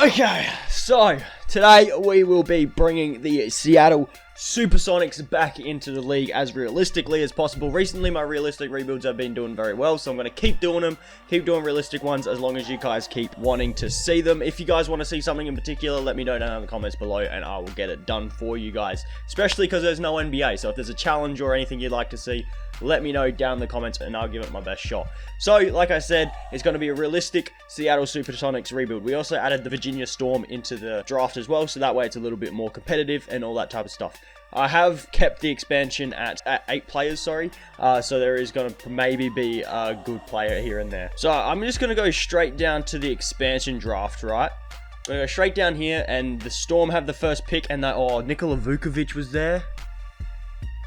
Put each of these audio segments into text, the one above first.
Okay, so today we will be bringing the Seattle Supersonics back into the league as realistically as possible. Recently, my realistic rebuilds have been doing very well, so I'm going to keep doing them, keep doing realistic ones as long as you guys keep wanting to see them. If you guys want to see something in particular, let me know down in the comments below and I will get it done for you guys, especially because there's no NBA. So if there's a challenge or anything you'd like to see, let me know down in the comments and I'll give it my best shot. So, like I said, it's going to be a realistic Seattle Supersonics rebuild. We also added the Virginia Storm into the draft as well, so that way it's a little bit more competitive and all that type of stuff. I have kept the expansion at 8 players, so there is going to maybe be a good player here and there. So I'm just going to go straight down to the expansion draft, right? I'm going to go straight down here, and the Storm have the first pick, and that, oh, Nikola Vukovic was there.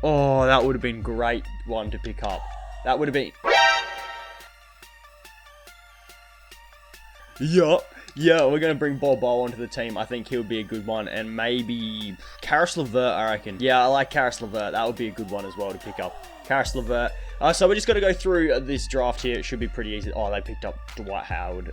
Oh, that would have been a great one to pick up. That would have been... Yeah, we're going to bring Bob onto the team. I think he'll be a good one. And maybe Karis LeVert, I reckon. Yeah, I like Karis LeVert. That would be a good one as well to pick up. Karis LeVert. So we're just going to go through this draft here. It should be pretty easy. Oh, they picked up Dwight Howard.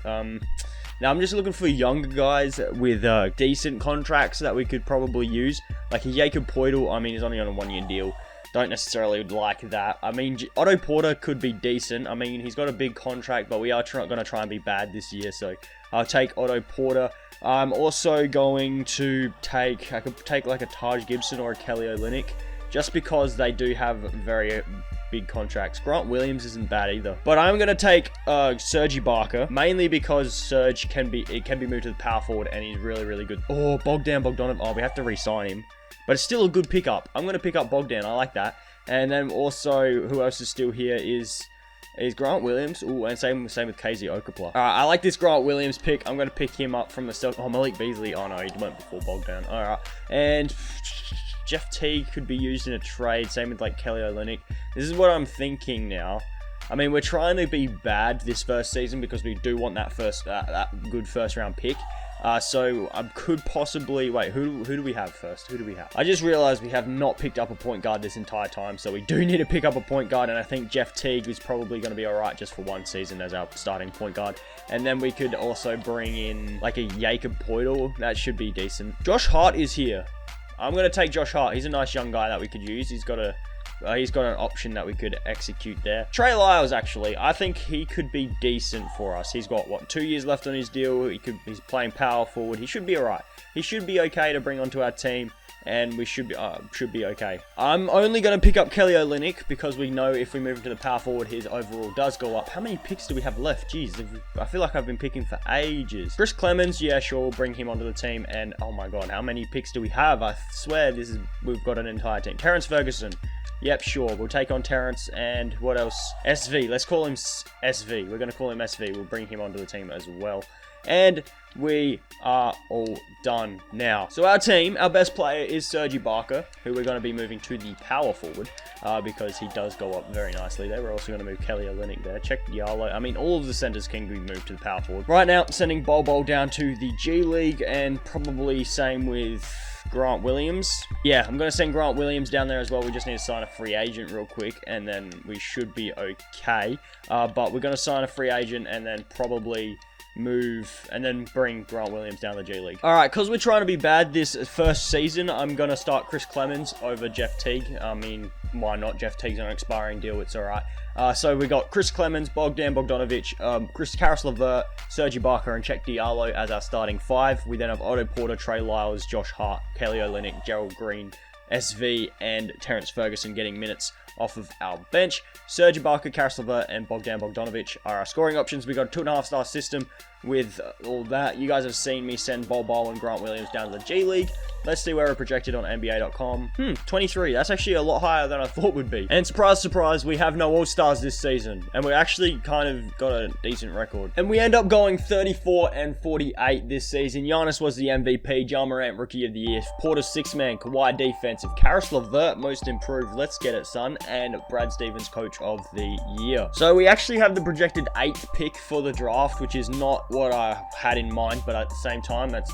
Now, I'm just looking for younger guys with decent contracts that we could probably use. Like a Jakob Poeltl, I mean, he's only on a 1-year deal. Don't necessarily like that. I mean, Otto Porter could be decent. I mean, he's got a big contract, but we are going to try and be bad this year, so I'll take Otto Porter. I'm also going to take, I could take like a Taj Gibson or a Kelly Olynyk, just because they do have very big contracts. Grant Williams isn't bad either. But I'm going to take Serge Ibaka, mainly because Serge can be moved to the power forward, and he's really, really good. Oh, Bogdanov. Oh, we have to re-sign him. But it's still a good pickup. I'm going to pick up Bogdan. I like that. And then also, who else is still here is Grant Williams. Ooh, and same with KZ Okapla. Alright, I like this Grant Williams pick. I'm going to pick him up from the Celtics. Oh, Malik Beasley. Oh, no, he went before Bogdan. Alright. And Jeff Teague could be used in a trade. Same with, like, Kelly Olynyk. This is what I'm thinking now. I mean, we're trying to be bad this first season because we do want that good first round pick. So I could possibly... Wait, who do we have first? Who do we have? I just realized we have not picked up a point guard this entire time, so we do need to pick up a point guard, and I think Jeff Teague is probably going to be alright just for one season as our starting point guard. And then we could also bring in, like, a Jakob Poeltl. That should be decent. Josh Hart is here. I'm going to take Josh Hart. He's a nice young guy that we could use. He's got an option that we could execute there. Trey Lyles, actually, I think he could be decent for us. He's got, what, 2 years left on his deal. He's playing power forward. He should be alright. He should be okay to bring onto our team, and we should be okay. I'm only going to pick up Kelly Olynyk because we know if we move him to the power forward, his overall does go up. How many picks do we have left? Jeez, I feel like I've been picking for ages. Chris Clemens, yeah, sure, we'll bring him onto the team. And, oh my god, how many picks do we have? I swear we've got an entire team. Terrence Ferguson. Yep, sure. We'll take on Terrence, and what else? SV. Let's call him SV. We're going to call him SV. We'll bring him onto the team as well. And we are all done now. So our team, our best player is Serge Ibaka, who we're going to be moving to the power forward because he does go up very nicely there. We're also going to move Kelly Olynyk there. Check Diallo. I mean, all of the centers can be moved to the power forward. Right now, sending Bol down to the G League, and probably same with Grant Williams. Yeah, I'm going to send Grant Williams down there as well. We just need to sign a free agent real quick, and then we should be okay. But we're going to sign a free agent and then probably move and then bring Grant Williams down the G League. Alright, because we're trying to be bad this first season, I'm going to start Chris Clemens over Jeff Teague. I mean, why not? Jeff Teague's on an expiring deal. It's alright. So we got Chris Clemens, Bogdanovic, Karis LeVert, Serge Ibaka, and Check Diallo as our starting 5. We then have Otto Porter, Trey Lyles, Josh Hart, Kelly Olynyk, Gerald Green, SV, and Terrence Ferguson getting minutes off of our bench. Serge Ibaka, Karis LeVert, and Bogdanovic are our scoring options. We got a 2.5-star system with all that. You guys have seen me send Bol and Grant Williams down to the G League. Let's see where we're projected on NBA.com. 23. That's actually a lot higher than I thought would be. And surprise, surprise, we have no All-Stars this season. And we actually kind of got a decent record. And we end up going 34-48 this season. Giannis was the MVP. Ja Morant, Rookie of the Year. Porter, 6-man. Kawhi, defense. offensive. Karis LeVert, most improved. Let's get it, son. And Brad Stevens, coach of the year. So we actually have the projected 8th pick for the draft, which is not what I had in mind, but at the same time, it's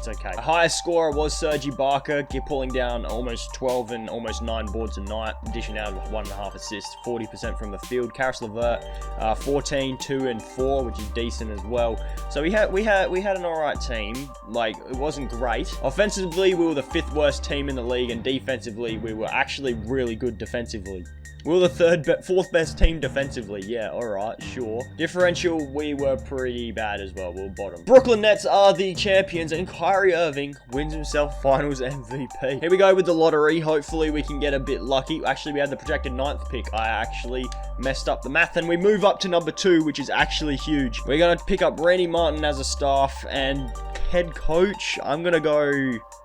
okay. The highest scorer was Serge Ibaka, pulling down almost 12 and almost 9 boards a night, dishing out 1.5 assists, 40% from the field. Karis LeVert, 14, 2, and 4, which is decent as well. So we had an alright team. Like, it wasn't great. Offensively, we were the 5th worst team in the league, and defensively, we were actually really good defensively. We were the 4th best team defensively. Yeah, alright, sure. Differential, we were pretty bad as well. We were bottom. Brooklyn Nets are the champions, and Kyrie Irving wins himself Finals MVP. Here we go with the lottery. Hopefully, we can get a bit lucky. Actually, we had the projected 9th pick. I actually messed up the math, and we move up to number 2, which is actually huge. We're going to pick up Randy Martin as a staff, and head coach, I'm going to go...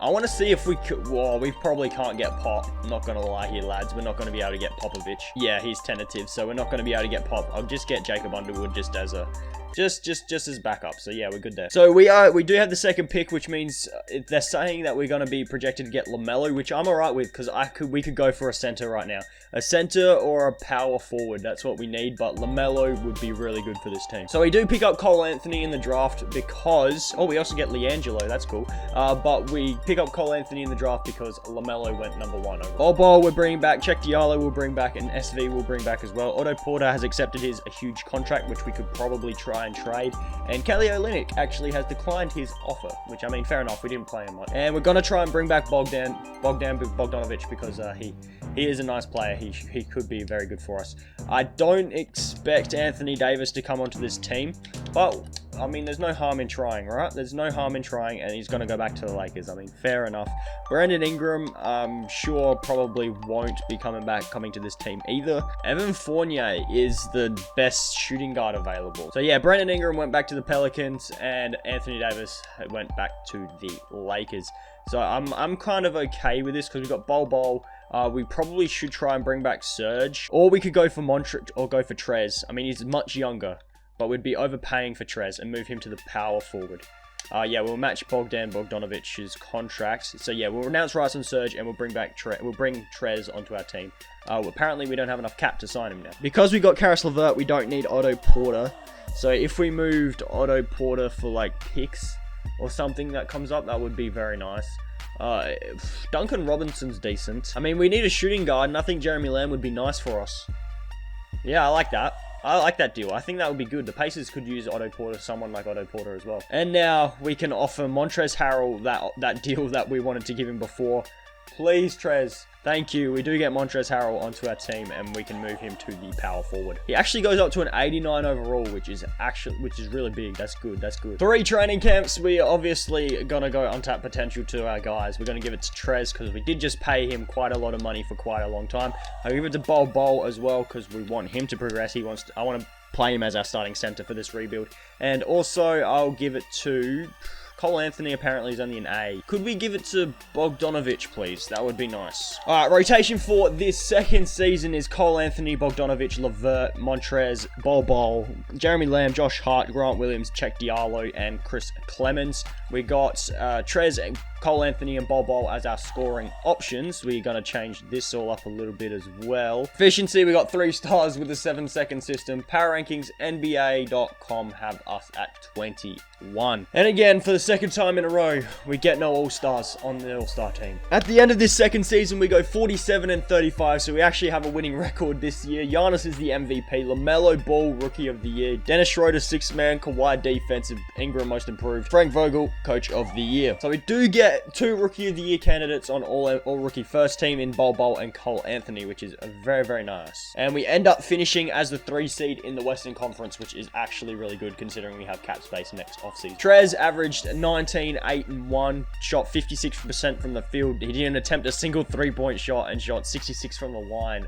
I want to see if we could... Well, we probably can't get Pop. I'm not going to lie here, lads. We're not going to be able to get Popovich. Yeah, he's tentative, so we're not going to be able to get Pop. I'll just get Jacob Underwood just as a... Just as backup. So yeah, we're good there. So we do have the 2nd pick, which means they're saying that we're going to be projected to get LaMelo, which I'm alright with, because we could go for a center right now. A center or a power forward. That's what we need, but LaMelo would be really good for this team. So we do pick up Cole Anthony in the draft because... Oh, we also get LiAngelo. That's cool. But we pick up Cole Anthony in the draft because LaMelo went number 1 over. Bol we're bringing back. Check Diallo we'll bring back, and SV will bring back as well. Otto Porter has accepted a huge contract, which we could probably try and trade, and Kelly Olynyk actually has declined his offer, which, I mean, fair enough, we didn't play him much. And we're gonna try and bring back Bogdanovic because he is a nice player. He could be very good for us. I don't expect Anthony Davis to come onto this team, but I mean, there's no harm in trying, right? There's no harm in trying, and he's gonna go back to the Lakers. I mean, fair enough. Brandon Ingram, I'm sure probably won't be coming to this team either. Evan Fournier is the best shooting guard available. So yeah, Brandon Ingram went back to the Pelicans, and Anthony Davis went back to the Lakers. So I'm kind of okay with this because we've got Bol. We probably should try and bring back Serge, or we could go for or go for Trez. I mean, he's much younger, but we'd be overpaying for Trez and move him to the power forward. Yeah, we'll match Bogdanovic's contract. So yeah, we'll announce Rice and Serge, and we'll bring Trez onto our team. Apparently, we don't have enough cap to sign him now. Because we got Karis LeVert, we don't need Otto Porter. So if we moved Otto Porter for like picks or something that comes up, that would be very nice. Duncan Robinson's decent. I mean, we need a shooting guard, and I think Jeremy Lamb would be nice for us. Yeah, I like that. I like that deal. I think that would be good. The Pacers could use Otto Porter, someone like Otto Porter as well. And now we can offer Montrezl Harrell that deal that we wanted to give him before. Please, Trez. Thank you. We do get Montrezl Harrell onto our team, and we can move him to the power forward. He actually goes up to an 89 overall, which is really big. That's good. That's good. 3 training camps. We are obviously gonna go untapped potential to our guys. We're gonna give it to Trez because we did just pay him quite a lot of money for quite a long time. I'll give it to Bol as well because we want him to progress. I want to play him as our starting center for this rebuild. And also, I'll give it to Cole Anthony. Apparently is only an A. Could we give it to Bogdanovic, please? That would be nice. Alright, rotation for this second season is Cole Anthony, Bogdanovic, LeVert, Montrez, Bol, Jeremy Lamb, Josh Hart, Grant Williams, Check Diallo, and Chris Clemens. We got Trez, Cole Anthony, and Bol as our scoring options. We're going to change this all up a little bit as well. Efficiency, we got 3 stars with the 7-second system. Power rankings, NBA.com have us at 21. And again, for the second time in a row, we get no All-Stars on the All-Star team. At the end of this second season, we go 47-35, so we actually have a winning record this year. Giannis is the MVP. LaMelo Ball, Rookie of the Year. Dennis Schroeder, 6th man. Kawhi, Defensive. Ingram, Most Improved. Frank Vogel, Coach of the Year. So we do get 2 Rookie of the Year candidates on all-rookie first team in Bol and Cole Anthony, which is very, very nice. And we end up finishing as the 3 seed in the Western Conference, which is actually really good considering we have cap space next offseason. Trez averaged 19, 8, and 1, shot 56% from the field. He didn't attempt a single 3-point shot and shot 66 from the line.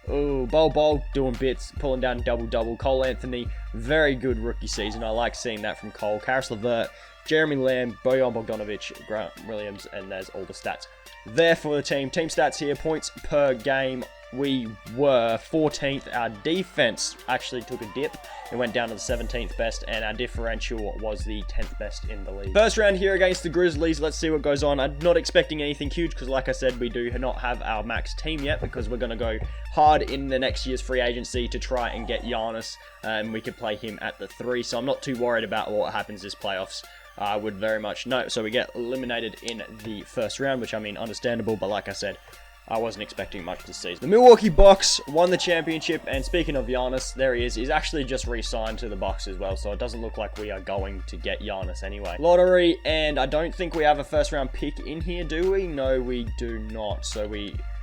Ooh, Bol doing bits, pulling down double-double. Cole Anthony, very good rookie season. I like seeing that from Cole. Karis LeVert, Jeremy Lamb, Bojan Bogdanovic, Grant Williams, and there's all the stats there for the team. Team stats here, points per game, we were 14th. Our defense actually took a dip. It went down to the 17th best, and our differential was the 10th best in the league. First round here against the Grizzlies. Let's see what goes on. I'm not expecting anything huge because, like I said, we do not have our max team yet because we're going to go hard in the next year's free agency to try and get Giannis, and we could play him at the 3. So I'm not too worried about what happens this playoffs. I would very much know. So we get eliminated in the first round, which I mean, understandable, but like I said, I wasn't expecting much this season. The Milwaukee Bucks won the championship, and speaking of Giannis, there he is. He's actually just re-signed to the Bucks as well, so it doesn't look like we are going to get Giannis anyway. Lottery, and I don't think we have a first-round pick in here, do we? No, we do not. So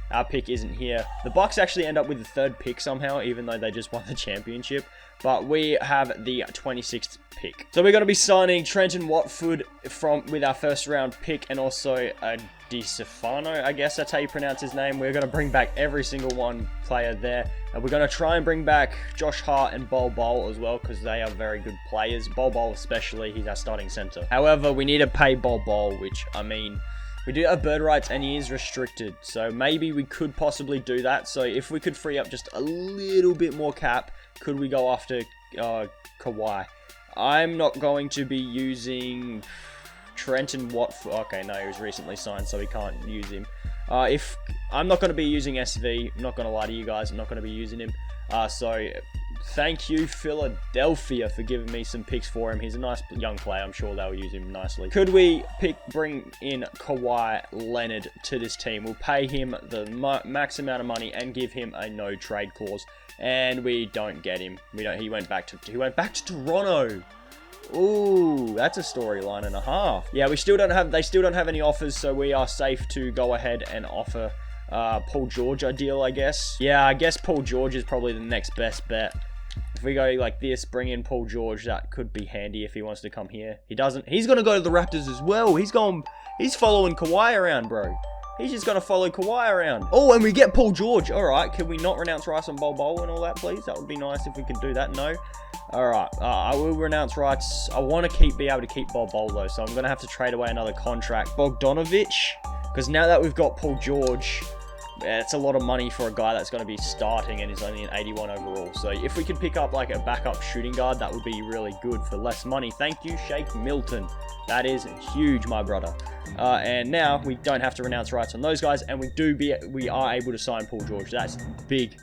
our pick isn't here. The Bucks actually end up with the 3rd pick somehow, even though they just won the championship. But we have the 26th pick. So we're going to be signing Trenton Watford with our first-round pick, and also a DiStefano, I guess that's how you pronounce his name. We're going to bring back every single one player there. And we're going to try and bring back Josh Hart and Bol Bol as well, because they are very good players. Bol Bol especially, he's our starting center. However, we need to pay Bol Bol, which, I mean, we do have bird rights and he is restricted. So maybe we could possibly do that. So if we could free up just a little bit more cap, could we go after Kawhi? I'm not going to be using Trenton Watford. Okay, no, he was recently signed, so we can't use him. I'm not going to be using SV. I'm not going to lie to you guys. I'm not going to be using him. So thank you, Philadelphia, for giving me some picks for him. He's a nice young player. I'm sure they'll use him nicely. Could we bring in Kawhi Leonard to this team? We'll pay him the max amount of money and give him a no trade clause. And we don't get him. He went back to Toronto. Ooh, that's a storyline and a half. Yeah, they still don't have any offers, so we are safe to go ahead and offer Paul George a deal, I guess. Yeah, I guess Paul George is probably the next best bet. If we go like this, bring in Paul George, that could be handy if he wants to come here. He doesn't. He's going to go to the Raptors as well. He's following Kawhi around, bro. He's just going to follow Kawhi around. Oh, and we get Paul George. All right, can we not renounce rights on Bol Bol and all that, please? That would be nice if we could do that. No. All right, I will renounce rights. I want to be able to keep Bol Bol, though, so I'm going to have to trade away another contract. Bogdanovich, because now that we've got Paul George, it's a lot of money for a guy that's going to be starting and is only an 81 overall. So if we could pick up like a backup shooting guard, that would be really good for less money. Thank you, Shake Milton. That is huge, my brother. And now we don't have to renounce rights on those guys, and we are able to sign Paul George. That's big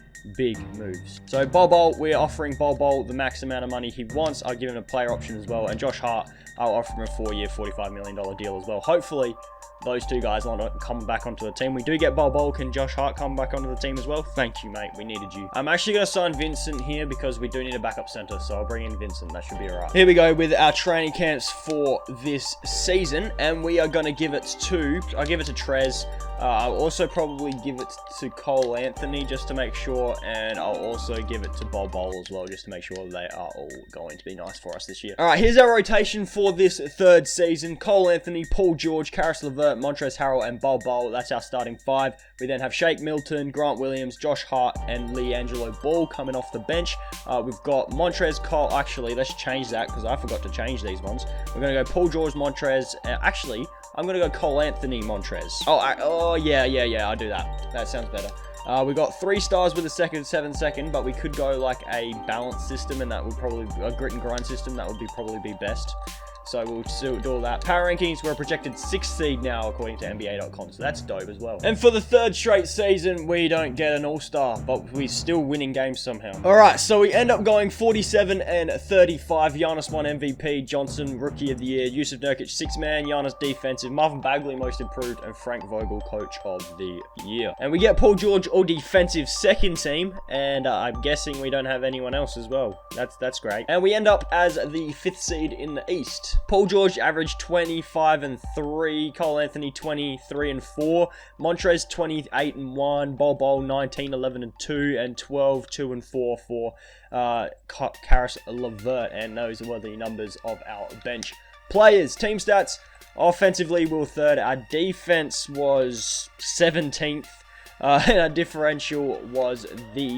moves. So Bol Bol, we're offering Bol Bol the max amount of money he wants. I'll give him a player option as well. And Josh Hart, I'll offer him a 4-year, $45 million deal as well. Hopefully, those two guys will come back onto the team. We do get Bol Bol. Can Josh Hart come back onto the team as well? Thank you, mate. We needed you. I'm actually going to sign Vincent here because we do need a backup center. So I'll bring in Vincent. That should be all right. Here we go with our training camps for this season. And we are going to give it to... I'll give it to Trez. I'll also probably give it to Cole Anthony just to make sure. And I'll also give it to Bol Bol as well just to make sure they are all going to be nice for us this year. All right, here's our rotation for this 3rd season. Cole Anthony, Paul George, Caris LeVert, Montrezl Harrell, and Bol Bol. That's our starting 5. We then have Shake Milton, Grant Williams, Josh Hart, and LiAngelo Ball coming off the bench. We've got Montrezl, Cole. Actually, let's change that because I forgot to change these ones. We're going to go Paul George, Montrezl. Actually, I'm going to go Cole Anthony, Montrezl. Oh, yeah, I'll do that. That sounds better. We got 3 stars with a 7 second, but we could go like a balance system, and that would probably a grit and grind system. That would probably be best. So we'll still do all that. Power rankings, we're a projected 6th seed now, according to NBA.com. So that's dope as well. And for the 3rd straight season, we don't get an all-star, but we're still winning games somehow. All right, so we end up going 47 and 35. Giannis won MVP, Johnson Rookie of the Year, Yusuf Nurkic 6-man, Giannis defensive, Marvin Bagley most improved, and Frank Vogel Coach of the Year. And we get Paul George all defensive 2nd team, and I'm guessing we don't have anyone else as well. That's great. And we end up as the 5th seed in the East. Paul George averaged 25 and 3. Cole Anthony 23 and 4. Montrezl 28 and 1. Bol Bol 19, 11 and 2, and 12, 2 and 4 for Caris LeVert. And those were the numbers of our bench players. Team stats. Offensively, we were 3rd. Our defense was 17th. And our differential was the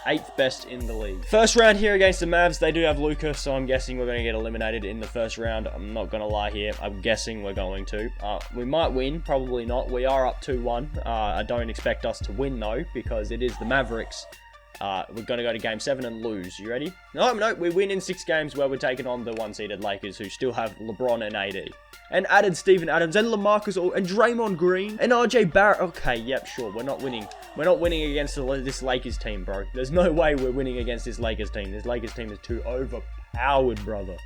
8th best in the league. First round here against the Mavs, they do have Luka, so I'm guessing we're going to get eliminated in the first round. I'm not going to lie here. I'm guessing we're going to. We might win, probably not. We are up 2-1. I don't expect us to win, though, because it is the Mavericks. We're going to go to Game 7 and lose. You ready? No, we win in 6 games where we're taking on the 1-seeded Lakers, who still have LeBron and AD. And added Steven Adams and LaMarcus and Draymond Green and RJ Barrett. Okay, yep, sure. We're not winning. We're not winning against this Lakers team, bro. There's no way we're winning against this Lakers team. This Lakers team is too overpowered, brother.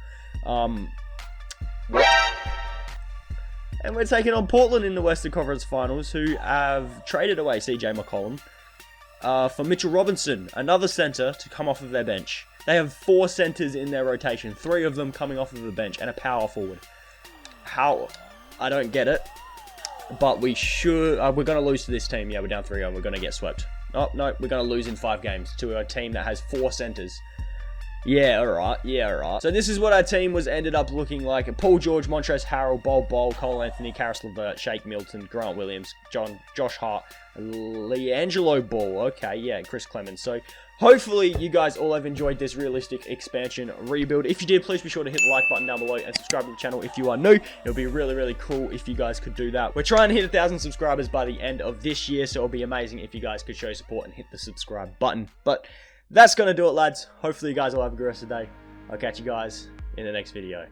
And we're taking on Portland in the Western Conference Finals, who have traded away CJ McCollum for Mitchell Robinson, another center to come off of their bench. They have 4 centers in their rotation, 3 of them coming off of the bench, and a power forward. How? I don't get it. But we should... we're going to lose to this team. Yeah, we're down 3-0. We're going to get swept. Oh, no. We're going to lose in 5 games to a team that has 4 centers. Yeah, alright. Yeah, alright. So this is what our team was ended up looking like. Paul George, Montrezl Harrell, Bol, Cole Anthony, Karis LeVert, Shake Milton, Grant Williams, Josh Hart, LiAngelo Ball. Okay, yeah, Chris Clemens. So hopefully you guys all have enjoyed this realistic expansion rebuild. If you did, please be sure to hit the like button down below and subscribe to the channel if you are new. It would be really, really cool if you guys could do that. We're trying to hit 1,000 subscribers by the end of this year, so it would be amazing if you guys could show support and hit the subscribe button. But that's going to do it, lads. Hopefully you guys will have a good rest of the day. I'll catch you guys in the next video.